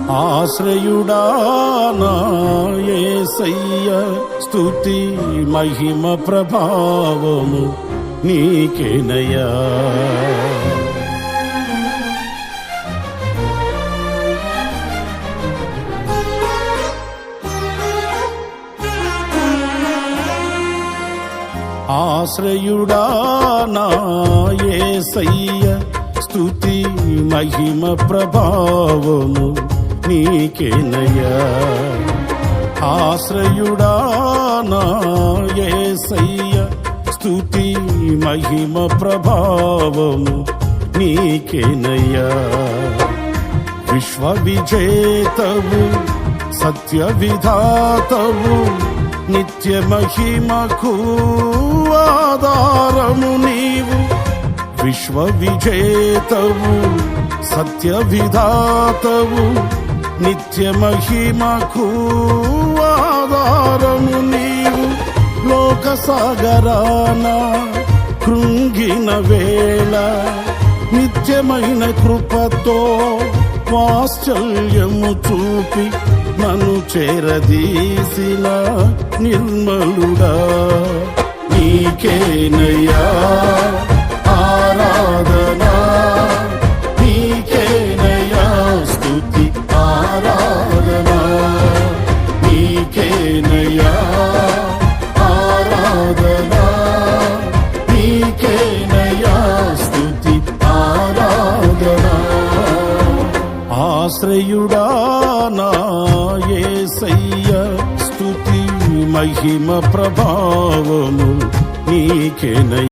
ఆశ్రయుడా నా యేసయ్య, స్తుతి మహిమ ప్రభావము నీకేనయ్యా. ఆశ్రయుడా నా యేసయ్య, స్తుతి మహిమ ప్రభావము నీకేనయ్యా. ఆశ్రయుడా నా యేసయ్య, స్తుతి మహిమ ప్రభావము నీకేనయ్యా. విశ్వ విజేతవు, సత్య విధాతవు, నిత్య మహిమకు ఆధారము నీవు. విశ్వ విజేతవు, సత్య విధాతవు, నిత్య మహిమకు ఆధారము నీవు. లోక సాగరాన కృంగిన వేళ నిత్యమైన కృపతో వాత్సల్యము చూపి నన్ను చేరదీసిన నిర్మలుడా నీకేనయ్యా ఆరాధనా, నీకేనయ్యా స్తుతి ఆరాధనా, నీకేనయ్యా ఆరాధనా, నీకేనయ్యా స్తుతి ఆరాధనా. ఆశ్రయుడా నా యేసయ్య, స్తుతి మహిమ ప్రభావము నీకేనయ్యా.